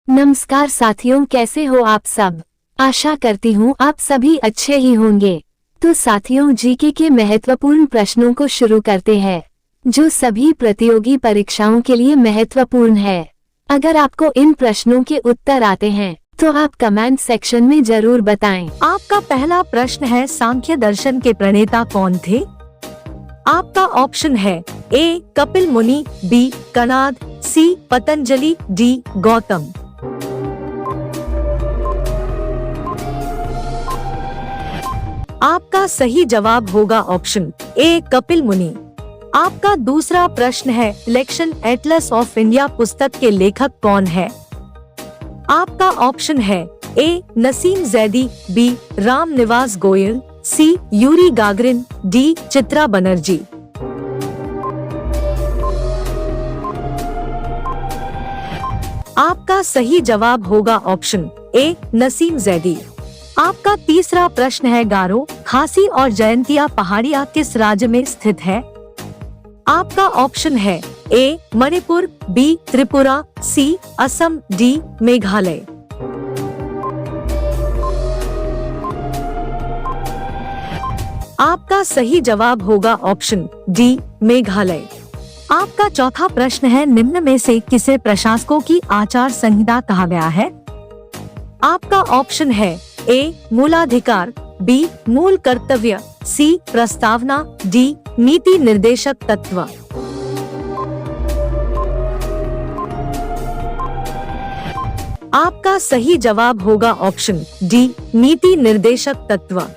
नमस्कार साथियों, कैसे हो आप सब। आशा करती हूँ आप सभी अच्छे ही होंगे। तो साथियों, जीके के महत्वपूर्ण प्रश्नों को शुरू करते हैं, जो सभी प्रतियोगी परीक्षाओं के लिए महत्वपूर्ण है। अगर आपको इन प्रश्नों के उत्तर आते हैं तो आप कमेंट सेक्शन में जरूर बताएं। आपका पहला प्रश्न है, सांख्य दर्शन के प्रणेता कौन थे? आपका ऑप्शन है ए कपिल मुनि, बी कणाद, सी पतंजलि, डी गौतम। आपका सही जवाब होगा ऑप्शन ए कपिल मुनि। आपका दूसरा प्रश्न है, इलेक्शन एटलस ऑफ इंडिया पुस्तक के लेखक कौन है? आपका ऑप्शन है A Naseem Zaidi, B Ram Niwas Goyal, C Yuri Gagarin, D Chitra Banerjee. आपका सही जवाब होगा ऑप्शन ए नसीम जैदी। आपका तीसरा प्रश्न है, गारो, खासी और जयंतिया पहाड़ियाँ किस राज्य में स्थित है? आपका ऑप्शन है ए मणिपुर, बी त्रिपुरा, सी असम, डी मेघालय। आपका सही जवाब होगा ऑप्शन डी मेघालय। आपका चौथा प्रश्न है, निम्न में से किसे प्रशासकों की आचार संहिता कहा गया है? आपका ऑप्शन है ए मूलाधिकार, बी मूल कर्तव्य, सी प्रस्तावना, डी नीति निर्देशक तत्व। आपका सही जवाब होगा ऑप्शन डी नीति निर्देशक तत्व।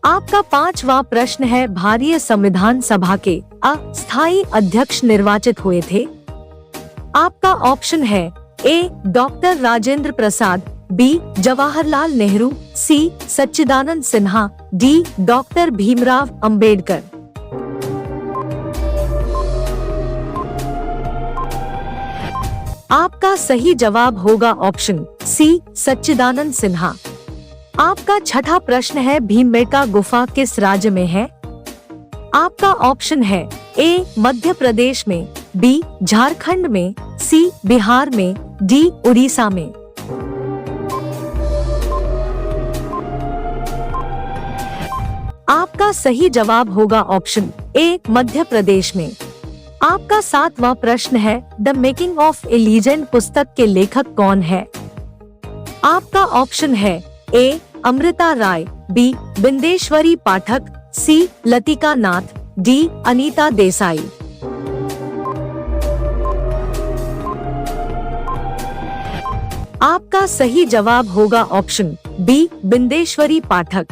आपका पांचवा प्रश्न है, भारतीय संविधान सभा के अस्थायी अध्यक्ष निर्वाचित हुए थे? आपका ऑप्शन है ए डॉक्टर राजेंद्र प्रसाद, बी जवाहरलाल नेहरू, सी सच्चिदानंद सिन्हा, डी डॉक्टर भीमराव अंबेडकर। आपका सही जवाब होगा ऑप्शन सी सच्चिदानंद सिन्हा। आपका छठा प्रश्न है, भीमबेटका गुफा किस राज्य में है? आपका ऑप्शन है ए मध्य प्रदेश में, बी झारखंड में, सी बिहार में, डी उड़ीसा में। आपका सही जवाब होगा ऑप्शन ए मध्य प्रदेश में। आपका सातवां प्रश्न है, the making of A legend पुस्तक के लेखक कौन है? आपका ऑप्शन है ए अमृता राय, बी बिंदेश्वरी पाठक, सी लतिका नाथ, डी अनीता देसाई। आपका सही जवाब होगा ऑप्शन बी बिंदेश्वरी पाठक।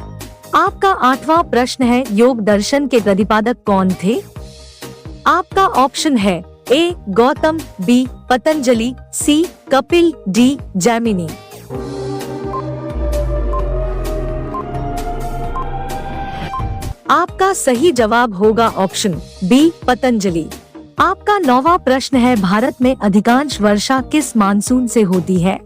आपका आठवां प्रश्न है, योग दर्शन के प्रतिपादक कौन थे? आपका ऑप्शन है ए गौतम, बी पतंजलि, सी कपिल, डी जैमिनी। आपका सही जवाब होगा ऑप्शन बी पतंजलि। आपका नौवां प्रश्न है, भारत में अधिकांश वर्षा किस मानसून से होती है?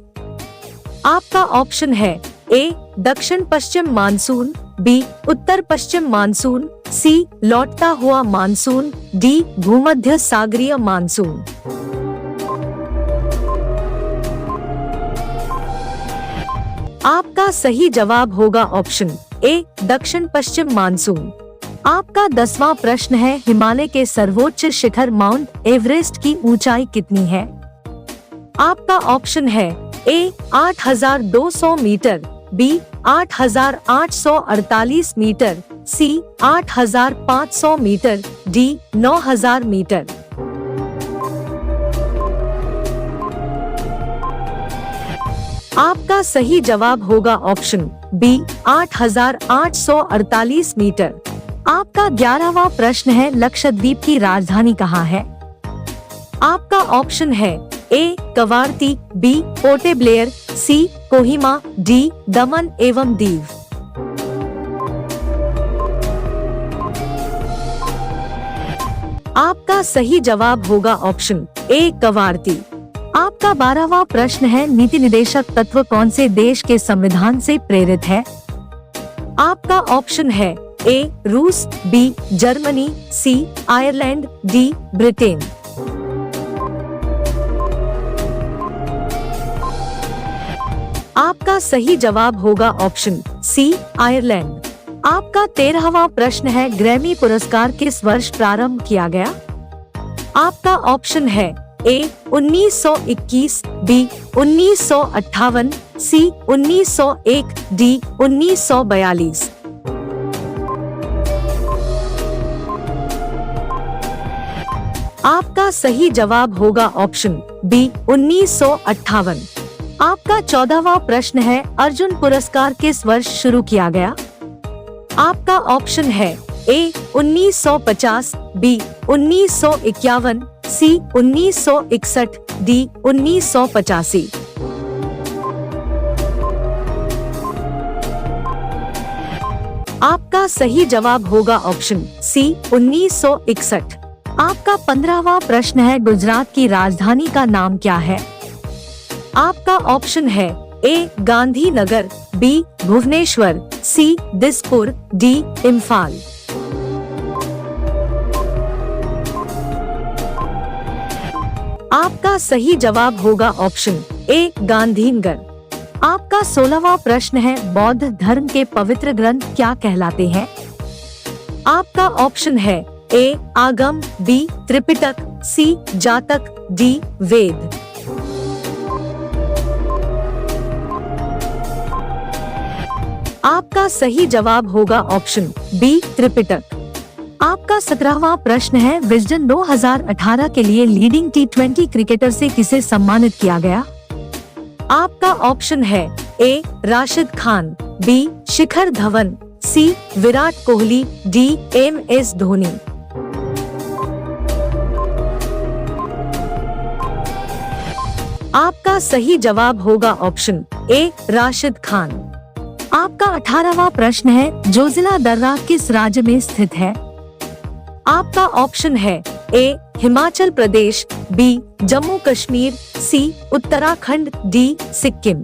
आपका ऑप्शन है ए दक्षिण पश्चिम मानसून, बी उत्तर पश्चिम मानसून, सी लौटता हुआ मानसून, डी भूमध्य सागरीय मानसून। आपका सही जवाब होगा ऑप्शन ए दक्षिण पश्चिम मानसून। आपका 10वां प्रश्न है, हिमालय के सर्वोच्च शिखर माउंट एवरेस्ट की ऊंचाई कितनी है? आपका ऑप्शन है ए 8,200 मीटर, बी 8,848 मीटर, सी 8,500 मीटर, डी 9,000 मीटर। आपका सही जवाब होगा ऑप्शन बी 8,848 मीटर। आपका 11वां प्रश्न है, लक्षद्वीप की राजधानी कहाँ है? आपका ऑप्शन है ए कवारती, बी पोर्ट ब्लेयर, सी कोहिमा, डी दमन एवं दीव। आपका सही जवाब होगा ऑप्शन ए कवारती। आपका 12वां प्रश्न है, नीति निदेशक तत्व कौन से देश के संविधान से प्रेरित है? आपका ऑप्शन है ए रूस, बी जर्मनी, सी आयरलैंड, डी ब्रिटेन। आपका सही जवाब होगा ऑप्शन सी आयरलैंड। आपका 13वां प्रश्न है, ग्रैमी पुरस्कार किस वर्ष प्रारंभ किया गया? आपका ऑप्शन है ए 1921, बी 1958, सी 1901, डी 1942। आपका सही जवाब होगा ऑप्शन बी 1958। आपका 14वां प्रश्न है, अर्जुन पुरस्कार किस वर्ष शुरू किया गया? आपका ऑप्शन है ए 1950, बी 1951, सी 1961, डी 1985। आपका सही जवाब होगा ऑप्शन सी 1961। आपका 15वां प्रश्न है, गुजरात की राजधानी का नाम क्या है? आपका ऑप्शन है ए गांधीनगर, बी भुवनेश्वर, सी दिसपुर, डी इम्फाल। आपका सही जवाब होगा ऑप्शन ए गांधीनगर। आपका 16वां प्रश्न है, बौद्ध धर्म के पवित्र ग्रंथ क्या कहलाते हैं? आपका ऑप्शन है ए आगम, बी त्रिपिटक, सी जातक, डी वेद। आपका सही जवाब होगा ऑप्शन बी त्रिपिटक। आपका 17वां प्रश्न है, विजडन 2018 के लिए लीडिंग T20 क्रिकेटर से किसे सम्मानित किया गया? आपका ऑप्शन है ए राशिद खान, बी शिखर धवन, सी विराट कोहली, डी MS धोनी। आपका सही जवाब होगा ऑप्शन ए राशिद खान। आपका 18वां प्रश्न है, जोजिला दर्रा किस राज्य में स्थित है? आपका ऑप्शन है ए हिमाचल प्रदेश, बी जम्मू कश्मीर, सी उत्तराखंड, डी सिक्किम।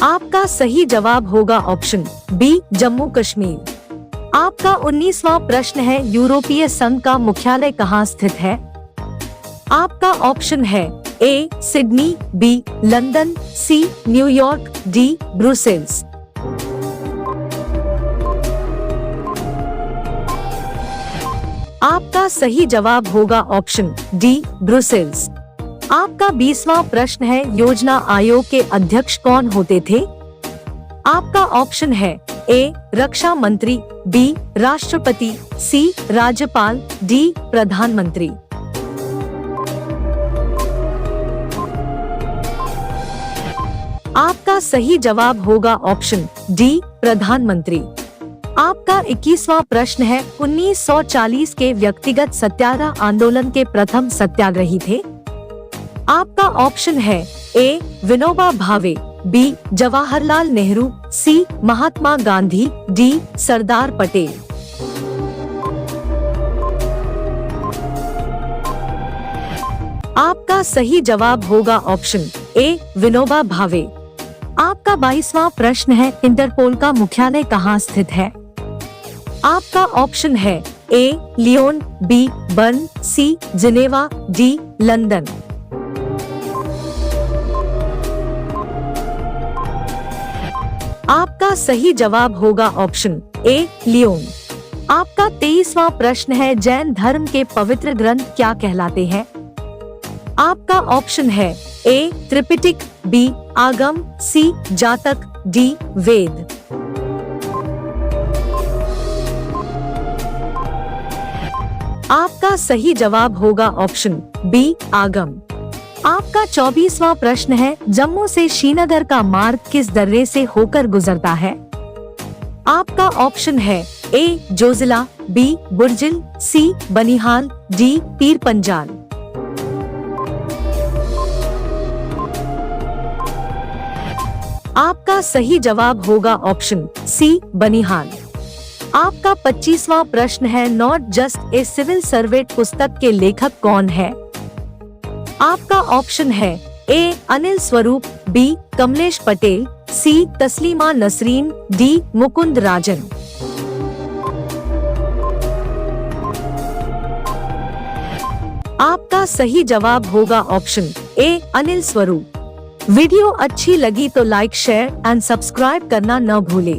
आपका सही जवाब होगा ऑप्शन बी जम्मू कश्मीर। आपका 19वां प्रश्न है, यूरोपीय संघ का मुख्यालय कहाँ स्थित है? आपका ऑप्शन है A Sydney, B London, C New York, D Brussels. आपका सही जवाब होगा ऑप्शन डी ब्रुसेल्स। आपका 20वां प्रश्न है, योजना आयोग के अध्यक्ष कौन होते थे? आपका ऑप्शन है ए रक्षा मंत्री, बी राष्ट्रपति, सी राज्यपाल, डी प्रधानमंत्री। आपका सही जवाब होगा ऑप्शन डी प्रधानमंत्री। आपका 21वां प्रश्न है, 1940 के व्यक्तिगत सत्याग्रह आंदोलन के प्रथम सत्याग्रही थे? आपका ऑप्शन है ए विनोबा भावे, बी जवाहरलाल नेहरू, सी महात्मा गांधी, डी सरदार पटेल। आपका सही जवाब होगा ऑप्शन ए विनोबा भावे। आपका 22वां प्रश्न है, इंटरपोल का मुख्यालय कहाँ स्थित है? आपका ऑप्शन है A Lyon, B Bern, C Geneva, D London. आपका सही जवाब होगा ऑप्शन ए लियोन। आपका 23वां प्रश्न है, जैन धर्म के पवित्र ग्रंथ क्या कहलाते हैं? आपका ऑप्शन है ए त्रिपिटक, बी आगम, सी जातक, डी वेद। आपका सही जवाब होगा ऑप्शन बी आगम। आपका 24वां प्रश्न है, जम्मू से श्रीनगर का मार्ग किस दर्रे से होकर गुजरता है? आपका ऑप्शन है ए जोजिला, बी बुर्जिल, सी बनिहाल, डी पीर पंजाल। आपका सही जवाब होगा ऑप्शन सी बनिहाल। आपका 25वां प्रश्न है, not just a civil servant पुस्तक के लेखक कौन है? आपका ऑप्शन है ए अनिल स्वरूप, बी कमलेश पटेल, सी तस्लीमा नसरीन, डी मुकुंद राजन। आपका सही जवाब होगा option A Anil Swarup. Video अच्छी लगी तो लाइक शेयर एंड सब्सक्राइब करना न भूले।